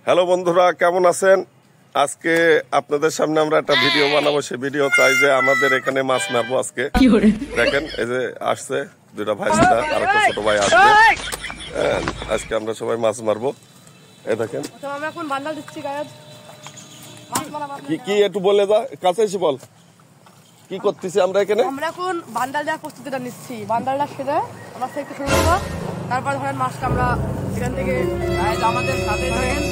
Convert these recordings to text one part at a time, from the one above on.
Hello বন্ধুরা, কেমন আছেন? আজকে আপনাদের সামনে আমরা একটা ভিডিও বানাবো। সেই ভিডিও চাই যে আমাদের এখানে মাছ মারবো আজকে। দেখেন এই যে আসছে দুইটা ভাইস্তা আর একটা ছোট ভাই আসবে। আজকে আমরা সবাই মাছ মারবো। এই দেখেন কি একটু বলে যা, কাছে এসে বল কি করতেছি আমরা এখানে। আমরা এখন বান্ডাল দেওয়ার প্রস্তুতিটা নিচ্ছি। বান্ডালটা খেলে আমরা একটু শুরু করবো, তারপর ধরেন মাছটা আমরা এখান থেকে আমাদের সাথে থাকেন।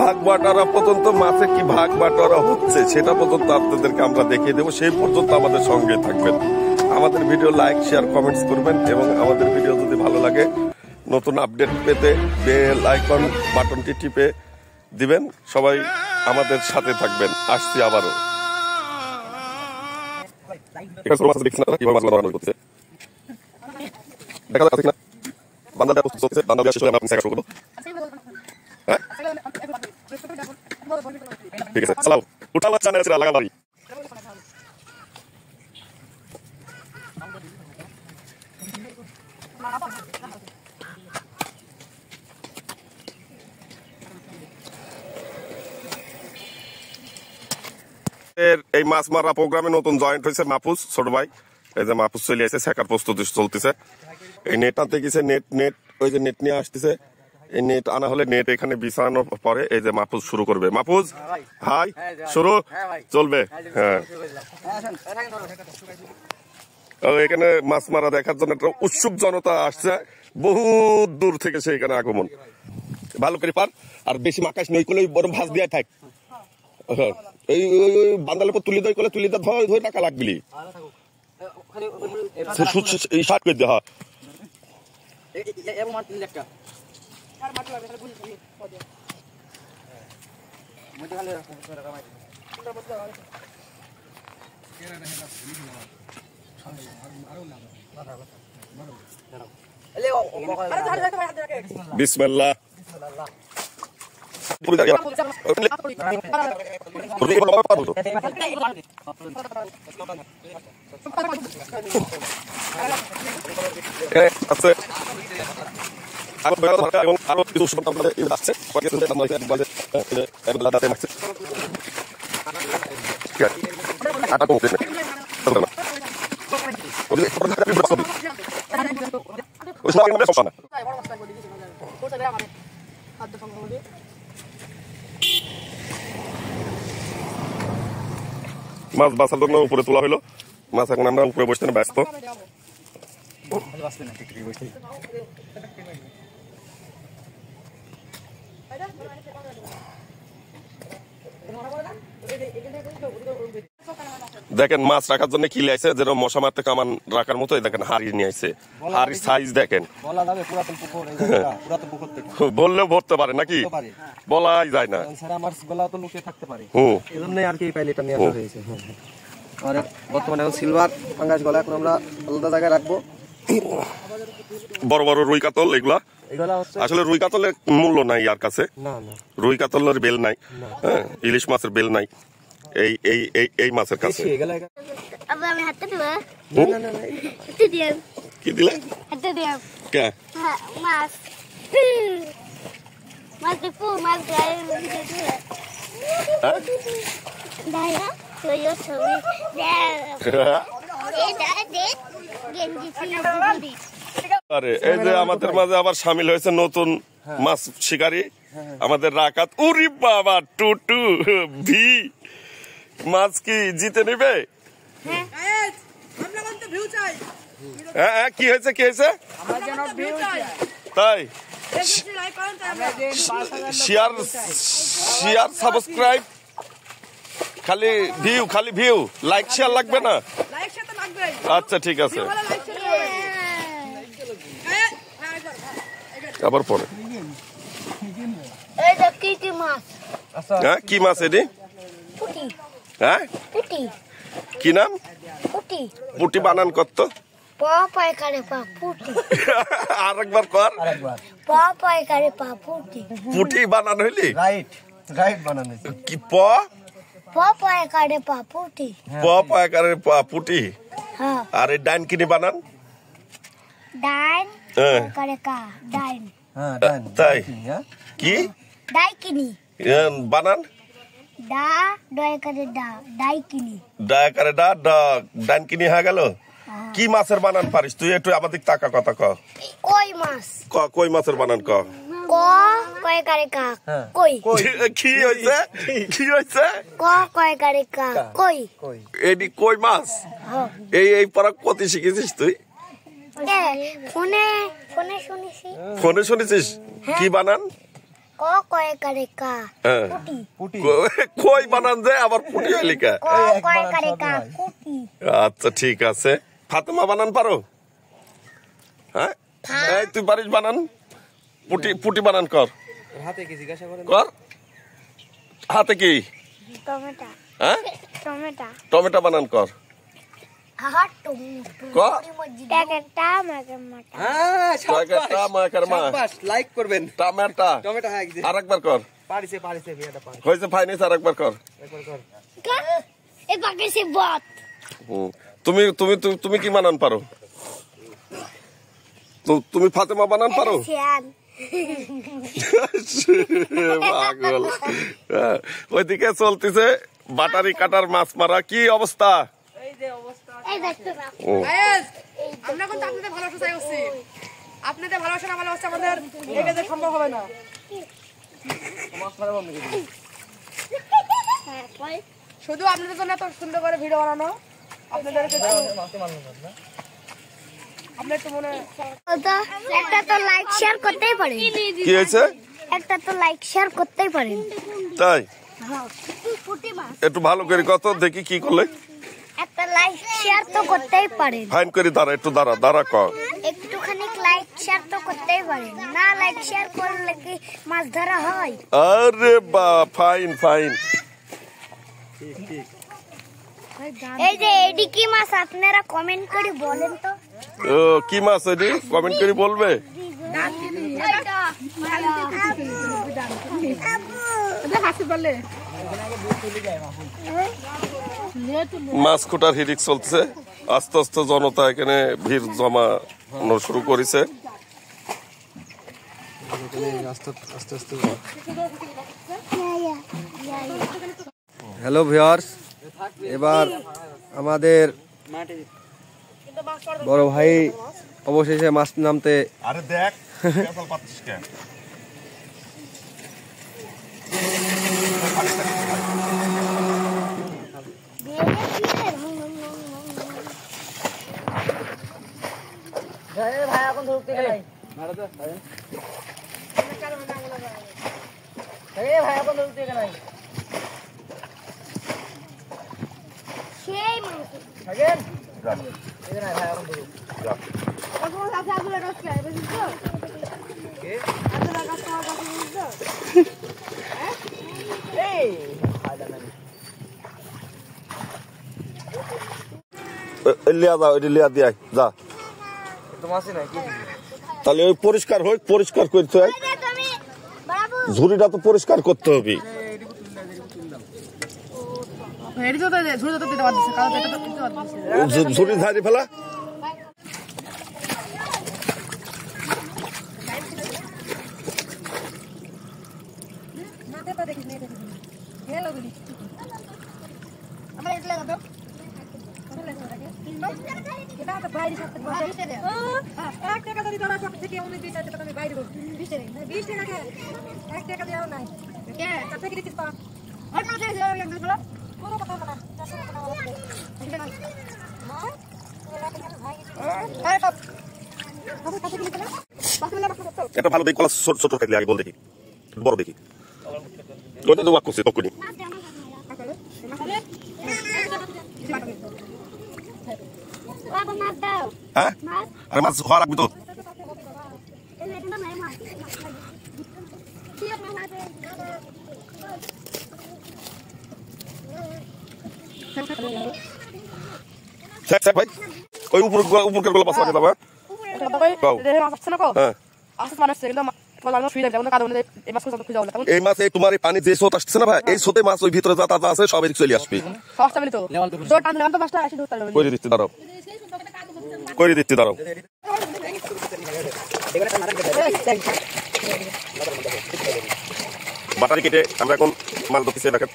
ভাগ বাটোয়ারা পর্যন্ত মাছে কি ভাগ বাটোয়ারা হচ্ছে সেটা পর্যন্ত আপনাদেরকে আমরা দেখিয়ে দেবো। সেই পর্যন্ত আমাদের সঙ্গে থাকবেন। আমাদের ভিডিও লাইক শেয়ার কমেন্টস করবেন এবং আমাদের ভিডিও যদি ভালো লাগে নতুন আপডেট পেতে বেল আইকন বাটনটি টিপে দিবেন। সবাই আমাদের সাথে থাকবেন। আসছি আবারও। দেখা যাচ্ছে না বান্দাটা প্রস্তুত হচ্ছে। বান্দা শেষ হলে আমরা শেখা শুরু করবো। ঠিক আছে, চালাও। উঠালা চ্যানেল ছিল লাগাবাড়ি। এই মাছ মারা প্রোগ্রামে নতুন জয়েন্ট হয়েছে মাহফুজ ছোট ভাই। এই যে মাহফুজ চলে আসছে, শেখার প্রস্তুতি চলতেছে। এই নেট আনতে গেছে, নেট ওই যে নেট নিয়ে আসতেছে। এই নেট আনা হলে নেট এখানে বিছানোর পরে এই যে মাহফুজ শুরু করবে। মাহফুজ হাই, শুরু চলবে। হ্যাঁ, এখানে মাছ মারা দেখার জন্য একটা উৎসুক জনতা আসছে বহু দূর থেকে। সে এখানে আগমন ভালো করে পার আর বেশি মাকাশ নই করলে বড় ভাজ দিয়ে থাক। এই বান্দালের পর তুলি দই করলে তুলি ধরে ধরে টাকা লাগবি শার্ট করে দেওয়া। বিসমিল্লাহ। আরো কিছু আসছে। মাছ বাছার জন্য উপরে তোলা হলো। মাছ এখন আমরা উপরে বসতে ব্যস্ত। দেখেন মাছ রাখার জন্য কি লাইছে, যেরকম মশা মারতে কামান রাখার মতো। দেখেন হাড়ি নিয়ে আসছে। হাড়ির সাইজ দেখেন, বললেও ভরতে পারে নাকি, বলাই যায় না। বর্তমানে সিলভার পাঙ্গাস গলা এখন আমরা আলাদা জায়গায় রাখবো। বড় বড় রুই কাতল এগুলা আসলে রুই কাতলের মূল্য নাই আর কাছে। রুই কাতলের বেল নাই, হ্যাঁ, ইলিশ মাছের বেল নাই এই এই এই এই মাছের কাছে। কি দিলে কে মাছ আরে এই যে আমাদের মাঝে আবার সামিল হয়েছে নতুন মাছ শিকারী আমাদের রাকাত। উরি বাবা টুটু ভি মাছ কি জিতে নিবে? হ্যাঁ, কি হয়েছে কি হয়েছে তাই? শেয়ার সাবস্ক্রাইব, খালি ভিউ লাইক শেয়ার লাগবে না? আচ্ছা ঠিক আছে, আবার পরে। হ্যাঁ, কি মাছ এটি? হ্যাঁ, কি নাম? পুটি বানান কত? আরেকবার কর। পুটি বানান হইলি কি? পুটি। আর এই ডাইন কিনি বানান? ডাইন হ্যাঁ করে কা ডাইন হ্যাঁ ডান তাই হ্যাঁ কি ডাইকিনি বানান ডা ডয় করে ডা ডাইকিনি ডায়াকারে ডানকিনি হয়ে গেল কি মাছের বানান পারিস তুই একটু আমাদের তাকা কথা ক কই মাছ কই মাছের বানান ক ক কয় করে কা কই কি হয়েছে কি হয়েছে ক কয় করে কা কই কই এডি কই মাছ এই পরাগ কতি শিখেছিস তুই এ ফোনে ফোনে শুনেছি ফোনে শুনেছিস কি বানান ক কয় করে কা হ্যাঁ কুটি পুটি কই বানান যে আবার পুটি হইলি কা ক কয় করে কা কুটি আচ্ছা ঠিক আছে ফাতেমা বানান পারো হ্যাঁ এই তুই পারিস বানান পুটি পুটি বানান কর হাতে কি জিজ্ঞাসা করেন কর হাতে কি টমেটো হ্যাঁ টমেটো টমেটো বানান কর হাহা টমেটো ক একটা মাকে মাটা হ্যাঁ টমেটো মাকার মা শাবাশ লাইক করবেন টমেটো টমেটো হ্যাঁ আরেকবার কর পারিছে বিয়াটা পারি হয়েছে ফাইনিস আরেকবার কর একবার কর এ পাকে সে বাত হুম। তুমি তুমি তুমি- তুমি কি বানান পারো তুমি ফাতেমা বানান পারো শ্যান পাগল হ্যাঁ, ওইদিকে চলতেছে বাটারি কাটার মাছ মারা কি অবস্থা এই দেখতে না ও, গাইস আমরা কিন্তু আপনাদের ভালোবাসা চাই হচ্ছে আপনাদের ভালোবাসা না ভালোবাসা আমাদের এটাতে সম্ভব হবে না শুধু আপনাদের জন্য এত সুন্দর করে ভিডিও বানানো আপনাদের আপনার একটু মনে একটা তো লাইক শেয়ার করতেই পারেন কি হয়েছে একটা তো লাইক শেয়ার করতেই পারেন তাই পুটি মাছ একটু ভালো করে কত দেখি কি করলে একটা লাইক শেয়ার তো করতেই পারেন ফাইন করে দাঁড়া একটু দাঁড়া দাঁড়া কর একটুখানি লাইক শেয়ার তো করতেই পারেন না লাইক শেয়ার করলে কি মাছ ধরা হয় আরে বা ফাইন ফাইন এই যে এডি কি মাছ আপনারা কমেন্ট করে বলেন তো ও কি মাছ এটি কমেন্ট করে বলবে হাসি বললে মাছ কোটার হিরিক চলছে আস্তে আস্তে জনতা এখানে ভিড় জমানো শুরু করেছে আস্তে আস্তে হ্যালো ভিউয়ার্স এবার আমাদের বড় ভাই অবশেষে মাছ নামতে আরে দেখ পাচ্ছিস কেন ভাই এখন ধরতে গেলাই ভাই এখন ধরতে গেলাই সেই মাছ থাকেন যা, এই না ভাই এখন ধরুন যা। এখন আছে আগুলা গাছ খাই বুঝছো কে আগুলা গাছ খাওয়া গাছ বুঝছো এই ফায়দা নাই লিয়া যাও এটি লিয়া দিয়ে যা তো মাছই নাই কি তাহলে ওই পরিষ্কার হোক পরিষ্কার করতে হয় তুমি বাবু ঝুড়িটা তো পরিষ্কার করতে হবে হেডি তো ঝুড়ি তো দিতে পারছিস কালো এটা তো দিতে পারছিস ঝুড়ি ধারি ফেলা মাথা তো দেখিস না দেখিস হেলো গুলি আমরা এটা লাগাতো এটা তো বাইরে সাথে বসে এক টাকা যদি ধরা সব থেকে উনি 20 টাকা আমি বাইরে 20 টাকা 1 টাকা দেও নাই কে কত কি দিছিস পা আর না দেয় যাও লাগবে বলো পুরো কথা বলা এটা ভালো দেখি কলা ছোট ছোট থাকলে আগে বল দেখি বড় দেখি ওটা তো ওয়াক করছে তখনই বাবু মাছ দাও হ্যাঁ মাছ আরে মাছ খাওয়া লাগবে তো এটা নাই মাছ কি আপনার হাতে স্যার ভাই ওই উপরকার গোলা পাস লাগে দাও হ্যাঁ এই মাছ এই তোমার এই পানি যে স্রোত আসছে না ভাই এই স্রোতে মাছ ওই ভিতরে যা তাজা আছে সব এদিকে চলে আসবে করে দিচ্ছি দাঁড়াও বাটারি কেটে আমরা এখন মাল ধরতেছি। দেখেন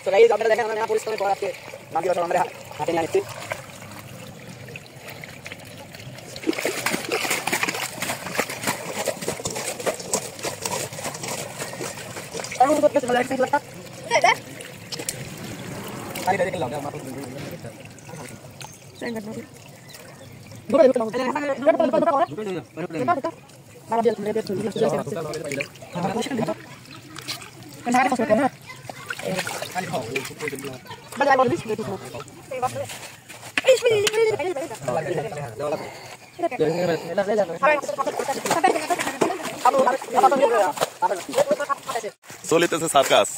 চলিতেছে সার্কাস।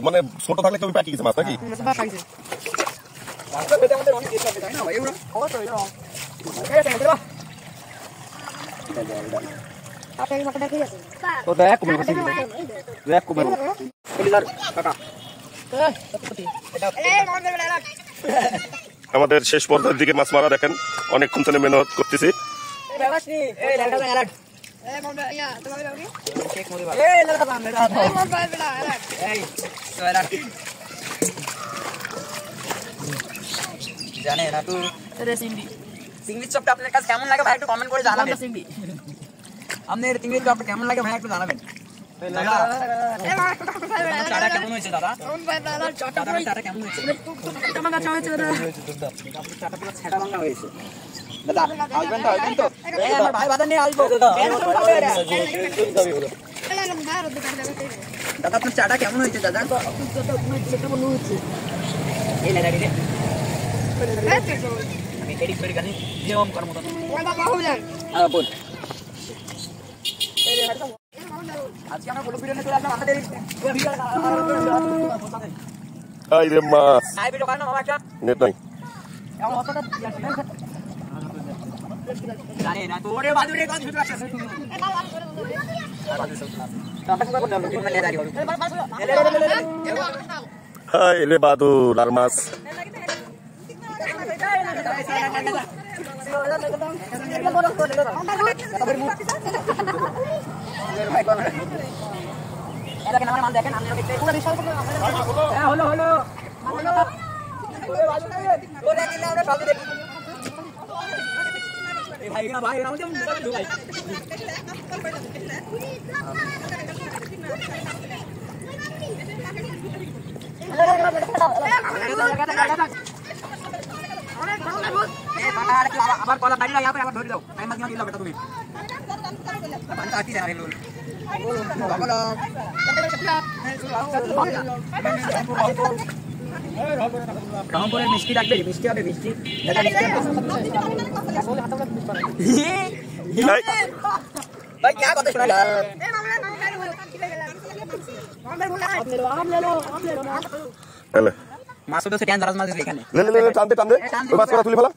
মানে ছোট থাকলে তুমি প্যাকি গেছে মাছ নাকি? আমাদের শেষ পর্যায়ের দিকে মাছ মারা দেখেন, অনেকক্ষণ ধরে মেহনত করতেছি। জানে না তো চিংড়ির চপটা আপনার কাছে কেমন লাগে ভাই একটু কমেন্ট করে জানাবেন। আপনার চিংড়ির চপটা কেমন লাগে ভাই একটু জানাবেন। চাটা কেমন হয়েছে দাদা? চাটা কেমন হয়েছে? চাটা পুরো ছেঁড়া ভাঙা হয়েছে। দাদা আসবেন তো? আসবেন তো? আমার ভাই বাজার নিয়ে আসবো। দাদা আপনার চাটা কেমন হয়েছে দাদা? এই না দাঁড়িয়ে আমি এডিট করে গানি যেমন করার মতো বল। আজকে আমরা বড় ভিডিও নিয়ে চলে আসলাম আমাদের আই রে মাছ আই ভিডিও বানানো মামা একটা নেট নাই এমন অতটা জানি না তো ওরে বাদুরে গাছ ভিতরে আসছে হাই রে বাদুর আর মাছ। আবার কলা দাঁড়িয়ে লাগে আবার ধরে দাও টাইম মাঝখানে দিলাম এটা তুমি পাঁচটা আটি দেন রেলুল রামপুরের মিষ্টি রাখবে মিষ্টি হবে মিষ্টি ভাই क्या बात सुना হ্যালো মাছ তো সেটান দারাজ মাছ এখানে লে লে লে টানতে টানতে ওই মাছ করা তুলি ফেলা।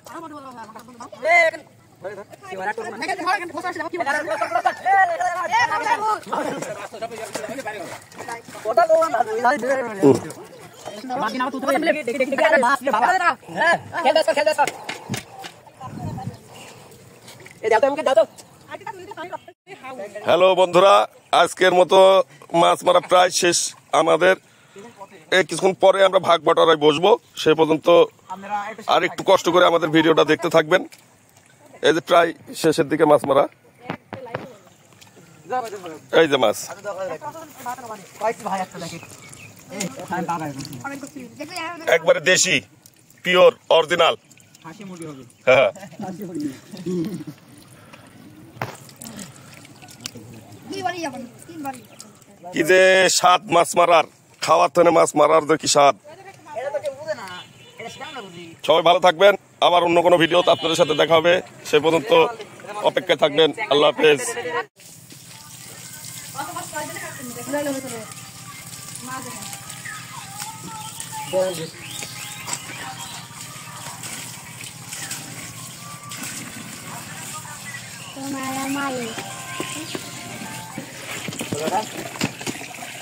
হ্যালো বন্ধুরা, আজকের মতো মাছ মারা প্রায় শেষ আমাদের। এই কিছুক্ষণ পরে আমরা ভাগ বাটোয়ারায় বসবো, সে পর্যন্ত আর একটু কষ্ট করে আমাদের ভিডিওটা দেখতে থাকবেন। এই যে প্রায় শেষের দিকে মাছ মারা, এই যে মাছ একবারে দেশি পিওর অরিজিনাল। হ্যাঁ দুইবারই যাবেন, তিনবারই। কি যে স্বাদ মাছ মারার, খাওয়ার থেকে মাছ মারার যে কি স্বাদ। এটা তো কেউ বুঝে না, এটা সেটা আমরা বুঝি। সবাই ভালো থাকবেন, আবার অন্য কোনো ভিডিওতে আপনাদের সাথে দেখা হবে, সে পর্যন্ত অপেক্ষায় থাকবেন। আল্লাহ হাফেজ। তোমার মালিক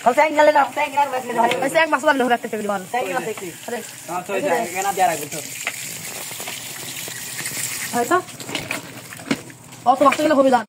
हम सेंग ले ना, सेंग यार बस ले धरे। ऐसे एक मसला नहीं रखते थे दीवार सेंग ना देखी। अरे हां तो जाएगा ना दिया रहा है तो और तो वक्त के लिए हो भी जान